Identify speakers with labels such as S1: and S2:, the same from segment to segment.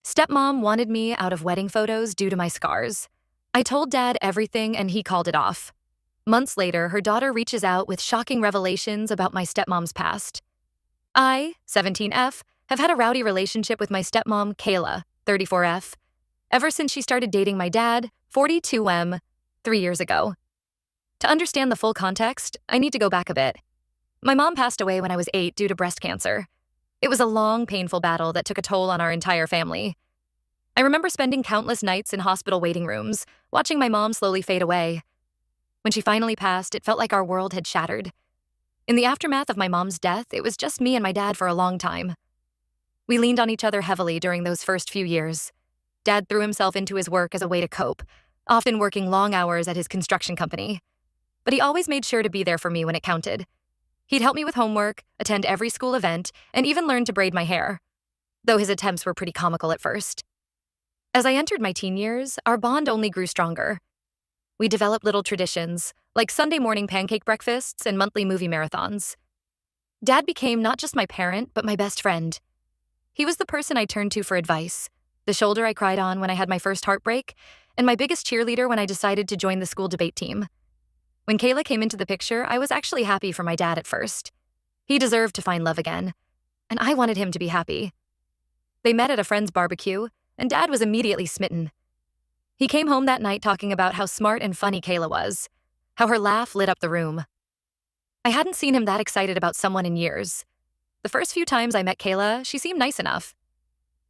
S1: Stepmom wanted me out of wedding photos due to my scars. I told Dad everything and he called it off. Months later, her daughter reaches out with shocking revelations about my stepmom's past. I, 17F, have had a rowdy relationship with my stepmom, Kayla, 34F, ever since she started dating my dad, 42M, 3 years ago. To understand the full context, I need to go back a bit. My mom passed away when I was 8 due to breast cancer. It was a long, painful battle that took a toll on our entire family. I remember spending countless nights in hospital waiting rooms, watching my mom slowly fade away. When she finally passed, it felt like our world had shattered. In the aftermath of my mom's death, it was just me and my dad for a long time. We leaned on each other heavily during those first few years. Dad threw himself into his work as a way to cope, often working long hours at his construction company. But he always made sure to be there for me when it counted. He'd help me with homework, attend every school event, and even learn to braid my hair, though his attempts were pretty comical at first. As I entered my teen years, our bond only grew stronger. We developed little traditions, like Sunday morning pancake breakfasts and monthly movie marathons. Dad became not just my parent, but my best friend. He was the person I turned to for advice, the shoulder I cried on when I had my first heartbreak, and my biggest cheerleader when I decided to join the school debate team. When Kayla came into the picture, I was actually happy for my dad at first. He deserved to find love again, and I wanted him to be happy. They met at a friend's barbecue, and Dad was immediately smitten. He came home that night talking about how smart and funny Kayla was, how her laugh lit up the room. I hadn't seen him that excited about someone in years. The first few times I met Kayla, she seemed nice enough.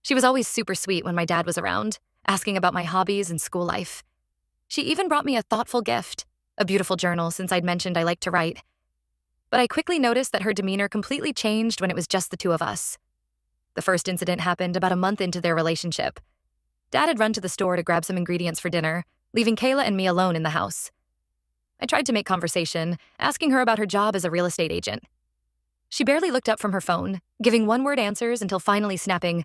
S1: She was always super sweet when my dad was around, asking about my hobbies and school life. She even brought me a thoughtful gift, a beautiful journal since I'd mentioned I liked to write. But I quickly noticed that her demeanor completely changed when it was just the two of us. The first incident happened about a month into their relationship. Dad had run to the store to grab some ingredients for dinner, leaving Kayla and me alone in the house. I tried to make conversation, asking her about her job as a real estate agent. She barely looked up from her phone, giving one-word answers until finally snapping,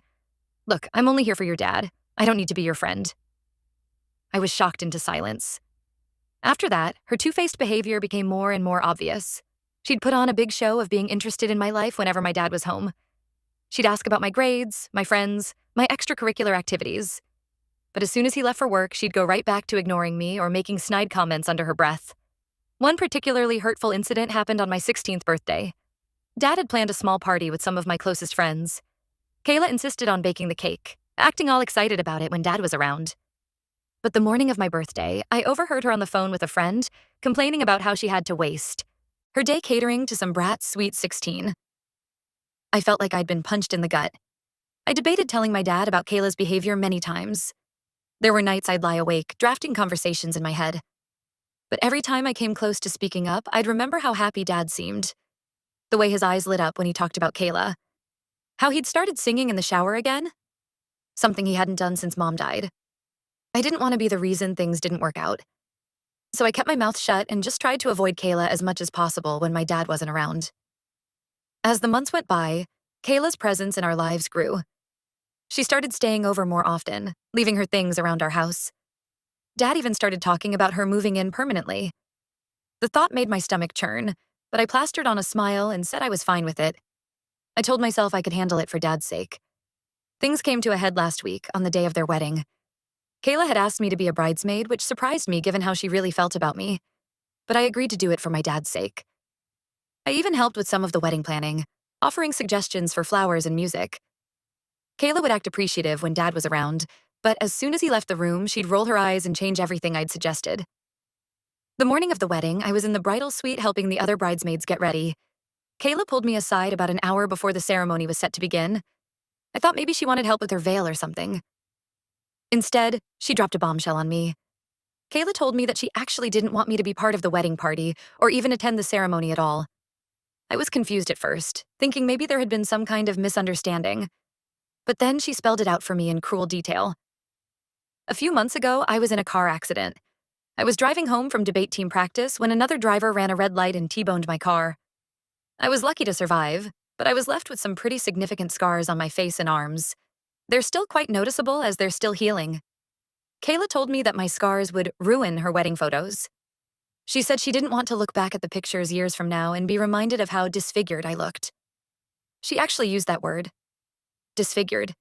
S1: "Look, I'm only here for your dad. I don't need to be your friend." I was shocked into silence. After that, her two-faced behavior became more and more obvious. She'd put on a big show of being interested in my life whenever my dad was home. She'd ask about my grades, my friends, my extracurricular activities. But as soon as he left for work, she'd go right back to ignoring me or making snide comments under her breath. One particularly hurtful incident happened on my 16th birthday. Dad had planned a small party with some of my closest friends. Kayla insisted on baking the cake, acting all excited about it when Dad was around. But the morning of my birthday, I overheard her on the phone with a friend, complaining about how she had to waste her day catering to some brat's sweet 16. I felt like I'd been punched in the gut. I debated telling my dad about Kayla's behavior many times. There were nights I'd lie awake, drafting conversations in my head. But every time I came close to speaking up, I'd remember how happy Dad seemed. The way his eyes lit up when he talked about Kayla. How he'd started singing in the shower again. Something he hadn't done since Mom died. I didn't want to be the reason things didn't work out. So I kept my mouth shut and just tried to avoid Kayla as much as possible when my dad wasn't around. As the months went by, Kayla's presence in our lives grew. She started staying over more often, leaving her things around our house. Dad even started talking about her moving in permanently. The thought made my stomach churn, but I plastered on a smile and said I was fine with it. I told myself I could handle it for Dad's sake. Things came to a head last week, on the day of their wedding. Kayla had asked me to be a bridesmaid, which surprised me given how she really felt about me. But I agreed to do it for my dad's sake. I even helped with some of the wedding planning, offering suggestions for flowers and music. Kayla would act appreciative when Dad was around, but as soon as he left the room, she'd roll her eyes and change everything I'd suggested. The morning of the wedding, I was in the bridal suite helping the other bridesmaids get ready. Kayla pulled me aside about an hour before the ceremony was set to begin. I thought maybe she wanted help with her veil or something. Instead, she dropped a bombshell on me. Kayla told me that she actually didn't want me to be part of the wedding party or even attend the ceremony at all. I was confused at first, thinking maybe there had been some kind of misunderstanding. But then she spelled it out for me in cruel detail. A few months ago, I was in a car accident. I was driving home from debate team practice when another driver ran a red light and T-boned my car. I was lucky to survive, but I was left with some pretty significant scars on my face and arms. They're still quite noticeable as they're still healing. Kayla told me that my scars would ruin her wedding photos. She said she didn't want to look back at the pictures years from now and be reminded of how disfigured I looked. She actually used that word. Disfigured.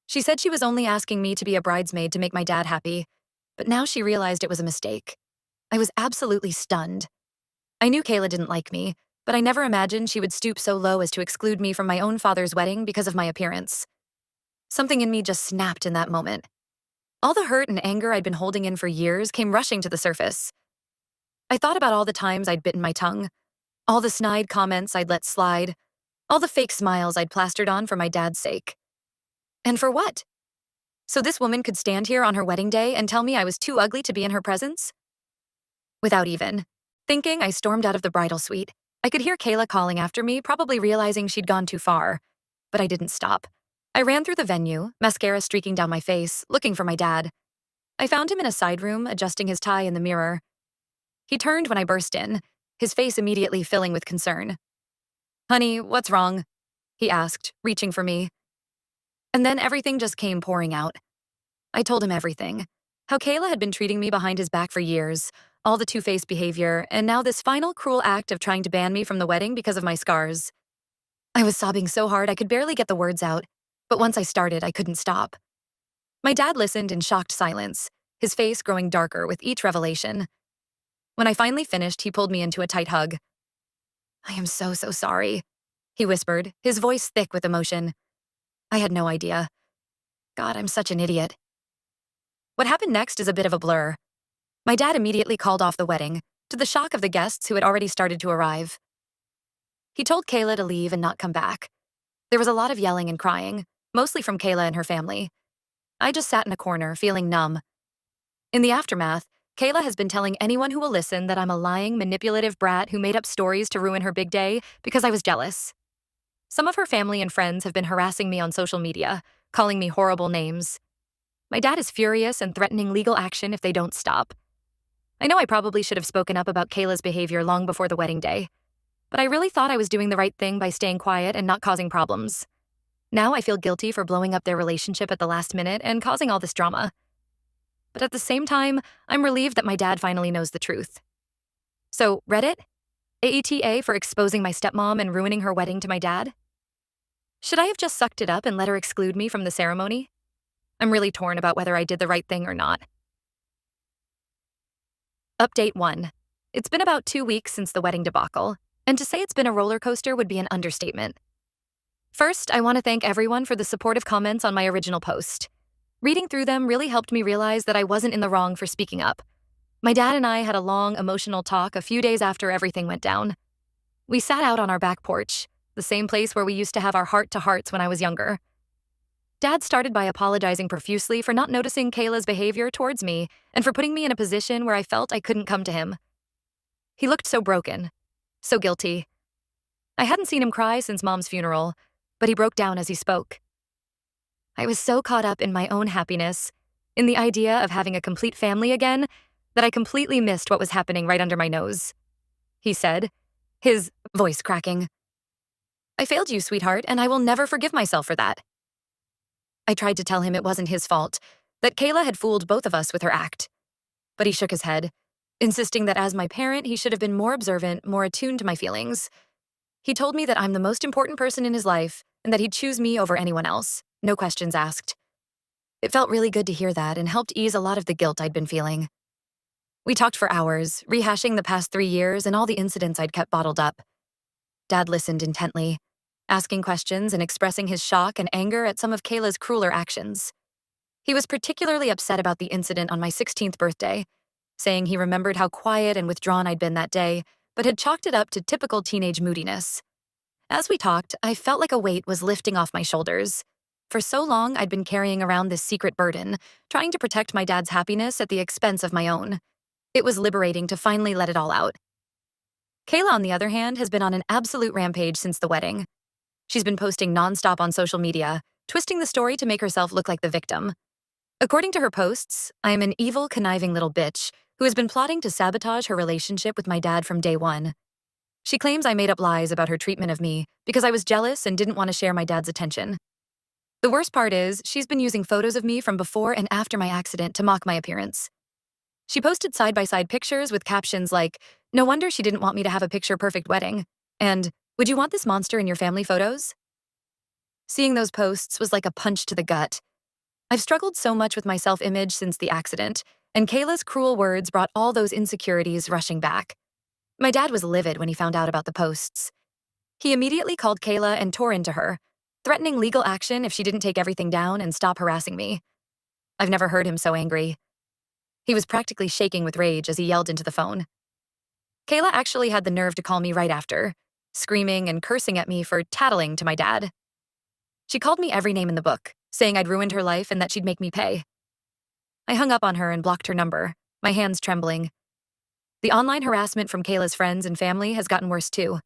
S1: She said she was only asking me to be a bridesmaid to make my dad happy, but now she realized it was a mistake. I was absolutely stunned. I knew Kayla didn't like me, but I never imagined she would stoop so low as to exclude me from my own father's wedding because of my appearance. Something in me just snapped in that moment. All the hurt and anger I'd been holding in for years came rushing to the surface. I thought about all the times I'd bitten my tongue, all the snide comments I'd let slide, all the fake smiles I'd plastered on for my dad's sake. And for what? So this woman could stand here on her wedding day and tell me I was too ugly to be in her presence? Without even thinking, I stormed out of the bridal suite. I could hear Kayla calling after me, probably realizing she'd gone too far. But I didn't stop. I ran through the venue, mascara streaking down my face, looking for my dad. I found him in a side room, adjusting his tie in the mirror. He turned when I burst in, his face immediately filling with concern. "Honey, what's wrong?" he asked, reaching for me. And then everything just came pouring out. I told him everything. How Kayla had been treating me behind his back for years, all the two-faced behavior, and now this final cruel act of trying to ban me from the wedding because of my scars. I was sobbing so hard I could barely get the words out, but once I started, I couldn't stop. My dad listened in shocked silence, his face growing darker with each revelation. When I finally finished, he pulled me into a tight hug. "I am so sorry," he whispered, his voice thick with emotion. I had no idea. God, I'm such an idiot. What happened next is a bit of a blur. My dad immediately called off the wedding, to the shock of the guests who had already started to arrive. He told Kayla to leave and not come back. There was a lot of yelling and crying, mostly from Kayla and her family. I just sat in a corner, feeling numb. In the aftermath, Kayla has been telling anyone who will listen that I'm a lying, manipulative brat who made up stories to ruin her big day because I was jealous. Some of her family and friends have been harassing me on social media, calling me horrible names. My dad is furious and threatening legal action if they don't stop. I know I probably should have spoken up about Kayla's behavior long before the wedding day, but I really thought I was doing the right thing by staying quiet and not causing problems. Now I feel guilty for blowing up their relationship at the last minute and causing all this drama. But at the same time, I'm relieved that my dad finally knows the truth. So, Reddit? AETA for exposing my stepmom and ruining her wedding to my dad? Should I have just sucked it up and let her exclude me from the ceremony? I'm really torn about whether I did the right thing or not. Update 1. It's been about 2 weeks since the wedding debacle, and to say it's been a roller coaster would be an understatement. First, I want to thank everyone for the supportive comments on my original post. Reading through them really helped me realize that I wasn't in the wrong for speaking up. My dad and I had a long, emotional talk a few days after everything went down. We sat out on our back porch, the same place where we used to have our heart-to-hearts when I was younger. Dad started by apologizing profusely for not noticing Kayla's behavior towards me and for putting me in a position where I felt I couldn't come to him. He looked so broken, so guilty. I hadn't seen him cry since Mom's funeral, but he broke down as he spoke. I was so caught up in my own happiness, in the idea of having a complete family again, that I completely missed what was happening right under my nose. He said, his voice cracking. "I failed you, sweetheart, and I will never forgive myself for that." I tried to tell him it wasn't his fault, that Kayla had fooled both of us with her act. But he shook his head, insisting that as my parent, he should have been more observant, more attuned to my feelings. He told me that I'm the most important person in his life and that he'd choose me over anyone else, no questions asked. It felt really good to hear that and helped ease a lot of the guilt I'd been feeling. We talked for hours, rehashing the past 3 years and all the incidents I'd kept bottled up. Dad listened intently, asking questions and expressing his shock and anger at some of Kayla's crueler actions. He was particularly upset about the incident on my 16th birthday, saying he remembered how quiet and withdrawn I'd been that day, but had chalked it up to typical teenage moodiness. As we talked, I felt like a weight was lifting off my shoulders. For so long, I'd been carrying around this secret burden, trying to protect my dad's happiness at the expense of my own. It was liberating to finally let it all out. Kayla, on the other hand, has been on an absolute rampage since the wedding. She's been posting nonstop on social media, twisting the story to make herself look like the victim. According to her posts, I am an evil, conniving little bitch who has been plotting to sabotage her relationship with my dad from day one. She claims I made up lies about her treatment of me because I was jealous and didn't want to share my dad's attention. The worst part is, she's been using photos of me from before and after my accident to mock my appearance. She posted side-by-side pictures with captions like, "No wonder she didn't want me to have a picture-perfect wedding," and "Would you want this monster in your family photos?" Seeing those posts was like a punch to the gut, I've struggled so much with my self-image since the accident, and Kayla's cruel words brought all those insecurities rushing back. My dad was livid when he found out about the posts. He immediately called Kayla and tore into her, threatening legal action if she didn't take everything down and stop harassing me. I've never heard him so angry. He was practically shaking with rage as he yelled into the phone. Kayla actually had the nerve to call me right after, screaming and cursing at me for tattling to my dad. She called me every name in the book, saying I'd ruined her life and that she'd make me pay. I hung up on her and blocked her number, my hands trembling. The online harassment from Kayla's friends and family has gotten worse too.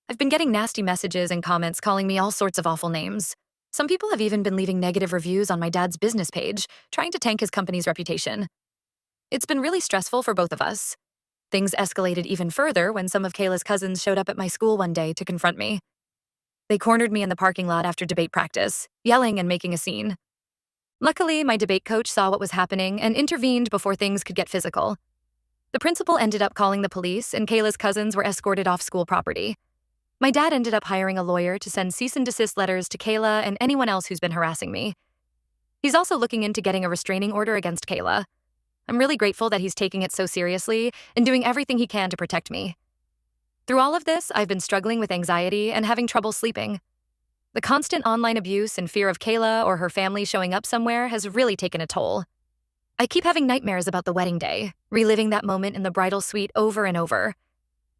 S1: I've been getting nasty messages and comments calling me all sorts of awful names. Some people have even been leaving negative reviews on my dad's business page, trying to tank his company's reputation. It's been really stressful for both of us. Things escalated even further when some of Kayla's cousins showed up at my school one day to confront me. They cornered me in the parking lot after debate practice, yelling and making a scene. Luckily, my debate coach saw what was happening and intervened before things could get physical. The principal ended up calling the police, and Kayla's cousins were escorted off school property. My dad ended up hiring a lawyer to send cease and desist letters to Kayla and anyone else who's been harassing me. He's also looking into getting a restraining order against Kayla. I'm really grateful that he's taking it so seriously and doing everything he can to protect me. Through all of this, I've been struggling with anxiety and having trouble sleeping. The constant online abuse and fear of Kayla or her family showing up somewhere has really taken a toll. I keep having nightmares about the wedding day, reliving that moment in the bridal suite over and over.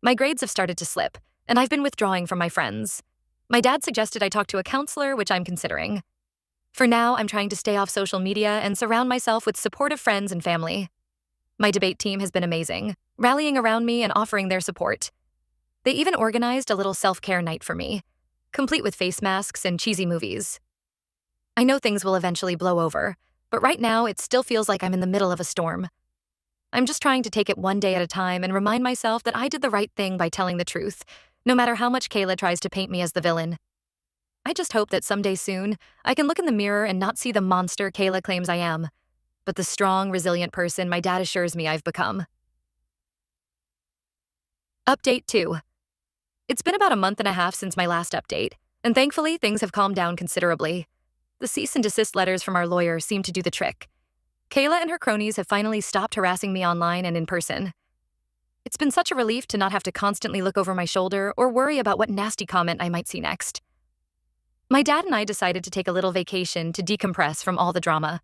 S1: My grades have started to slip, and I've been withdrawing from my friends. My dad suggested I talk to a counselor, which I'm considering. For now, I'm trying to stay off social media and surround myself with supportive friends and family. My debate team has been amazing, rallying around me and offering their support. They even organized a little self-care night for me, complete with face masks and cheesy movies. I know things will eventually blow over, but right now it still feels like I'm in the middle of a storm. I'm just trying to take it one day at a time and remind myself that I did the right thing by telling the truth, no matter how much Kayla tries to paint me as the villain. I just hope that someday soon, I can look in the mirror and not see the monster Kayla claims I am, but the strong, resilient person my dad assures me I've become. Update 2. It's been about a month and a half since my last update, and thankfully things have calmed down considerably. The cease and desist letters from our lawyer seem to do the trick. Kayla and her cronies have finally stopped harassing me online and in person. It's been such a relief to not have to constantly look over my shoulder or worry about what nasty comment I might see next. My dad and I decided to take a little vacation to decompress from all the drama.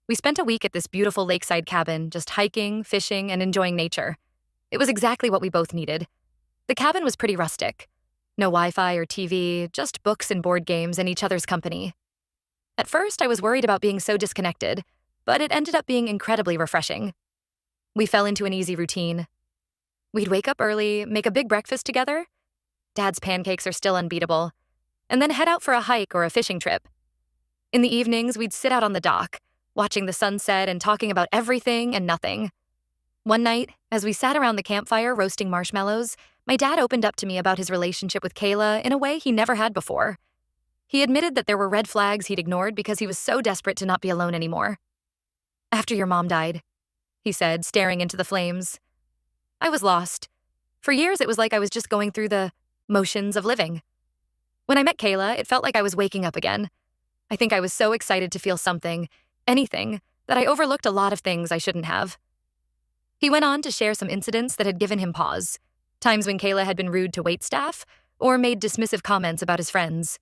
S1: We spent a week at this beautiful lakeside cabin, just hiking, fishing, and enjoying nature. It was exactly what we both needed. The cabin was pretty rustic. No Wi-Fi or TV, just books and board games and each other's company. At first, I was worried about being so disconnected, but it ended up being incredibly refreshing. We fell into an easy routine. We'd wake up early, make a big breakfast together. Dad's pancakes are still unbeatable. And then head out for a hike or a fishing trip. In the evenings, we'd sit out on the dock, watching the sunset and talking about everything and nothing. One night, as we sat around the campfire roasting marshmallows, my dad opened up to me about his relationship with Kayla in a way he never had before. He admitted that there were red flags he'd ignored because he was so desperate to not be alone anymore. "After your mom died," he said, staring into the flames. I was lost. For years, it was like I was just going through the motions of living. When I met Kayla, it felt like I was waking up again. I think I was so excited to feel something, anything, that I overlooked a lot of things I shouldn't have. He went on to share some incidents that had given him pause, times when Kayla had been rude to waitstaff or made dismissive comments about his friends.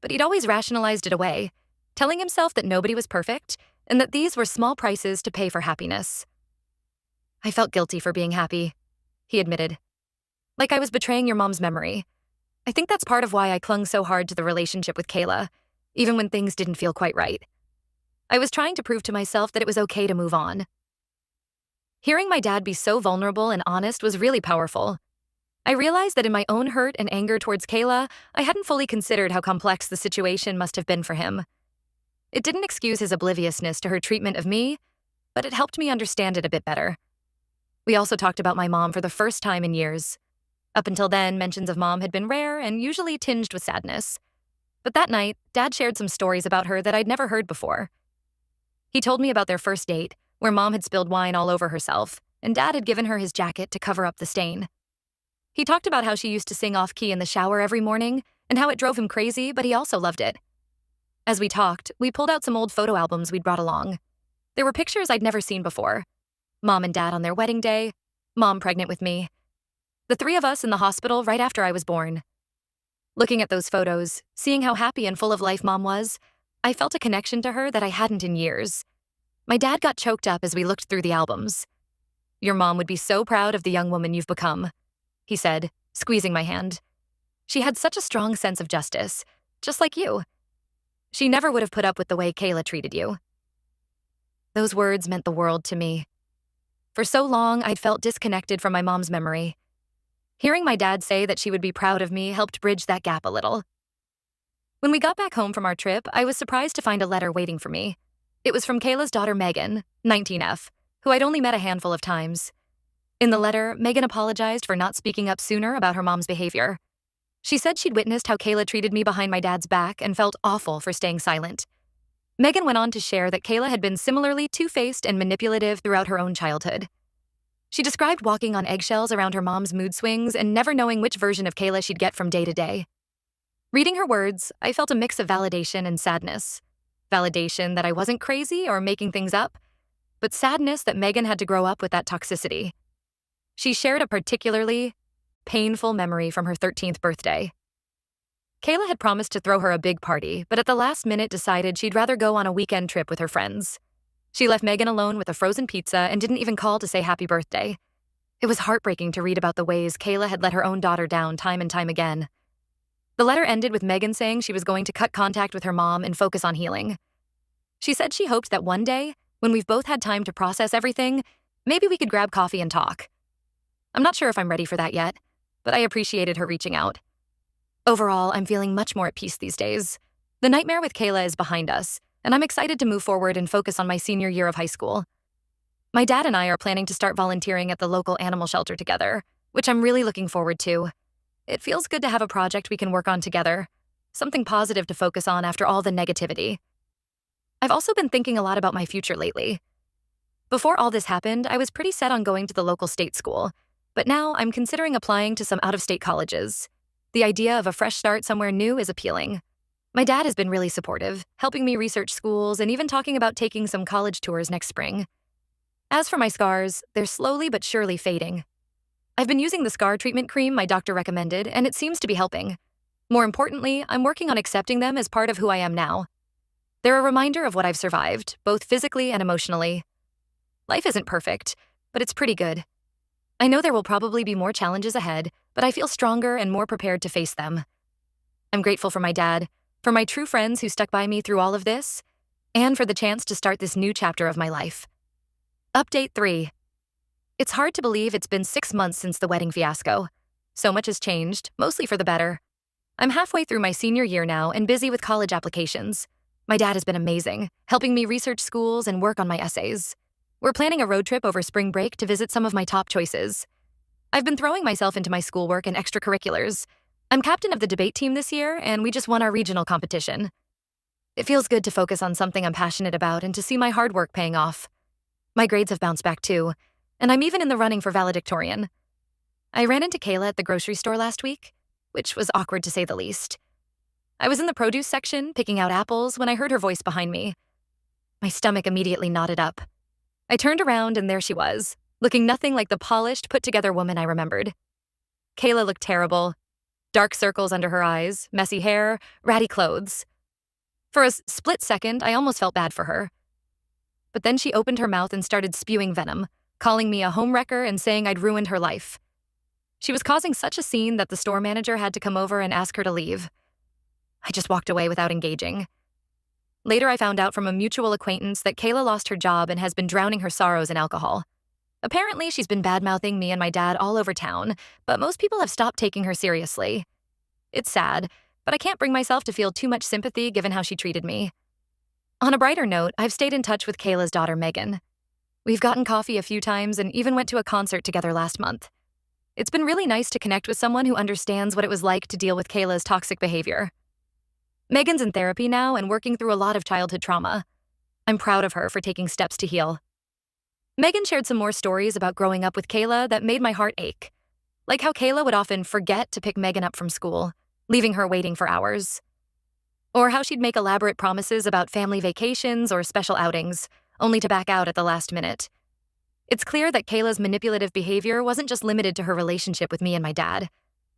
S1: But he'd always rationalized it away, telling himself that nobody was perfect and that these were small prices to pay for happiness. "I felt guilty for being happy," he admitted. "Like I was betraying your mom's memory. I think that's part of why I clung so hard to the relationship with Kayla, even when things didn't feel quite right. I was trying to prove to myself that it was okay to move on." Hearing my dad be so vulnerable and honest was really powerful. I realized that in my own hurt and anger towards Kayla, I hadn't fully considered how complex the situation must have been for him. It didn't excuse his obliviousness to her treatment of me, but it helped me understand it a bit better. We also talked about my mom for the first time in years. Up until then, mentions of mom had been rare and usually tinged with sadness. But that night, Dad shared some stories about her that I'd never heard before. He told me about their first date, where mom had spilled wine all over herself, and Dad had given her his jacket to cover up the stain. He talked about how she used to sing off-key in the shower every morning, and how it drove him crazy, but he also loved it. As we talked, we pulled out some old photo albums we'd brought along. There were pictures I'd never seen before. Mom and Dad on their wedding day, Mom pregnant with me. The three of us in the hospital right after I was born. Looking at those photos, seeing how happy and full of life Mom was, I felt a connection to her that I hadn't in years. My dad got choked up as we looked through the albums. "Your mom would be so proud of the young woman you've become," he said, squeezing my hand. "She had such a strong sense of justice, just like you. She never would have put up with the way Kayla treated you." Those words meant the world to me. For so long, I'd felt disconnected from my mom's memory. Hearing my dad say that she would be proud of me helped bridge that gap a little. When we got back home from our trip, I was surprised to find a letter waiting for me. It was from Kayla's daughter Megan, 19F, who I'd only met a handful of times. In the letter, Megan apologized for not speaking up sooner about her mom's behavior. She said she'd witnessed how Kayla treated me behind my dad's back and felt awful for staying silent. Megan went on to share that Kayla had been similarly two-faced and manipulative throughout her own childhood. She described walking on eggshells around her mom's mood swings and never knowing which version of Kayla she'd get from day to day. Reading her words, I felt a mix of validation and sadness. Validation that I wasn't crazy or making things up, but sadness that Megan had to grow up with that toxicity. She shared a particularly painful memory from her 13th birthday. Kayla had promised to throw her a big party, but at the last minute decided she'd rather go on a weekend trip with her friends. She left Megan alone with a frozen pizza and didn't even call to say happy birthday. It was heartbreaking to read about the ways Kayla had let her own daughter down time and time again. The letter ended with Megan saying she was going to cut contact with her mom and focus on healing. She said she hoped that one day, when we've both had time to process everything, maybe we could grab coffee and talk. I'm not sure if I'm ready for that yet, but I appreciated her reaching out. Overall, I'm feeling much more at peace these days. The nightmare with Kayla is behind us, and I'm excited to move forward and focus on my senior year of high school. My dad and I are planning to start volunteering at the local animal shelter together, which I'm really looking forward to. It feels good to have a project we can work on together, something positive to focus on after all the negativity. I've also been thinking a lot about my future lately. Before all this happened, I was pretty set on going to the local state school, but now I'm considering applying to some out-of-state colleges. The idea of a fresh start somewhere new is appealing. My dad has been really supportive, helping me research schools and even talking about taking some college tours next spring. As for my scars, they're slowly but surely fading. I've been using the scar treatment cream my doctor recommended, and it seems to be helping. More importantly, I'm working on accepting them as part of who I am now. They're a reminder of what I've survived, both physically and emotionally. Life isn't perfect, but it's pretty good. I know there will probably be more challenges ahead, but I feel stronger and more prepared to face them. I'm grateful for my dad, for my true friends who stuck by me through all of this, and for the chance to start this new chapter of my life. Update 3. It's hard to believe it's been 6 months since the wedding fiasco. So much has changed, mostly for the better. I'm halfway through my senior year now and busy with college applications. My dad has been amazing, helping me research schools and work on my essays. We're planning a road trip over spring break to visit some of my top choices. I've been throwing myself into my schoolwork and extracurriculars. I'm captain of the debate team this year, and we just won our regional competition. It feels good to focus on something I'm passionate about and to see my hard work paying off. My grades have bounced back too, and I'm even in the running for valedictorian. I ran into Kayla at the grocery store last week, which was awkward to say the least. I was in the produce section, picking out apples, when I heard her voice behind me. My stomach immediately knotted up. I turned around and there she was, looking nothing like the polished, put-together woman I remembered. Kayla looked terrible. Dark circles under her eyes, messy hair, ratty clothes. For a split second, I almost felt bad for her. But then she opened her mouth and started spewing venom, calling me a homewrecker and saying I'd ruined her life. She was causing such a scene that the store manager had to come over and ask her to leave. I just walked away without engaging. Later, I found out from a mutual acquaintance that Kayla lost her job and has been drowning her sorrows in alcohol. Apparently, she's been bad-mouthing me and my dad all over town, but most people have stopped taking her seriously. It's sad, but I can't bring myself to feel too much sympathy given how she treated me. On a brighter note, I've stayed in touch with Kayla's daughter, Megan. We've gotten coffee a few times and even went to a concert together last month. It's been really nice to connect with someone who understands what it was like to deal with Kayla's toxic behavior. Megan's in therapy now and working through a lot of childhood trauma. I'm proud of her for taking steps to heal. Megan shared some more stories about growing up with Kayla that made my heart ache. Like how Kayla would often forget to pick Megan up from school, leaving her waiting for hours. or how she'd make elaborate promises about family vacations or special outings, only to back out at the last minute. It's clear that Kayla's manipulative behavior wasn't just limited to her relationship with me and my dad.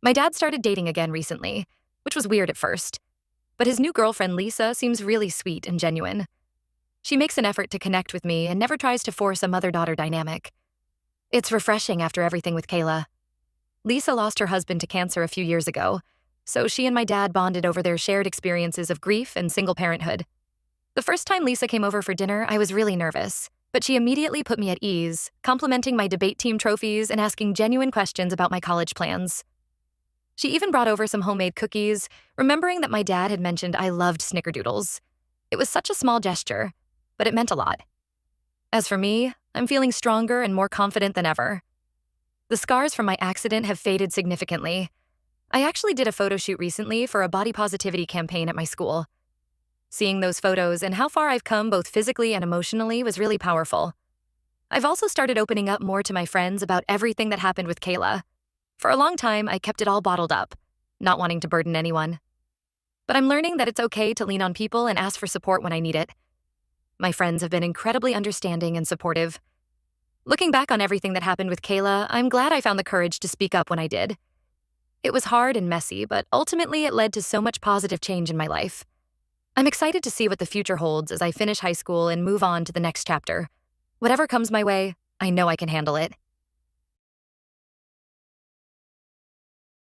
S1: My dad started dating again recently, which was weird at first. But his new girlfriend, Lisa, seems really sweet and genuine. She makes an effort to connect with me and never tries to force a mother-daughter dynamic. It's refreshing after everything with Kayla. Lisa lost her husband to cancer a few years ago, so she and my dad bonded over their shared experiences of grief and single parenthood. The first time Lisa came over for dinner, I was really nervous, but she immediately put me at ease, complimenting my debate team trophies and asking genuine questions about my college plans. She even brought over some homemade cookies, remembering that my dad had mentioned I loved snickerdoodles. It was such a small gesture, but it meant a lot. As for me, I'm feeling stronger and more confident than ever. The scars from my accident have faded significantly. I actually did a photo shoot recently for a body positivity campaign at my school. Seeing those photos and how far I've come both physically and emotionally was really powerful. I've also started opening up more to my friends about everything that happened with Kayla. For a long time, I kept it all bottled up, not wanting to burden anyone. But I'm learning that it's okay to lean on people and ask for support when I need it. My friends have been incredibly understanding and supportive. Looking back on everything that happened with Kayla, I'm glad I found the courage to speak up when I did. It was hard and messy, but ultimately it led to so much positive change in my life. I'm excited to see what the future holds as I finish high school and move on to the next chapter. Whatever comes my way, I know I can handle it.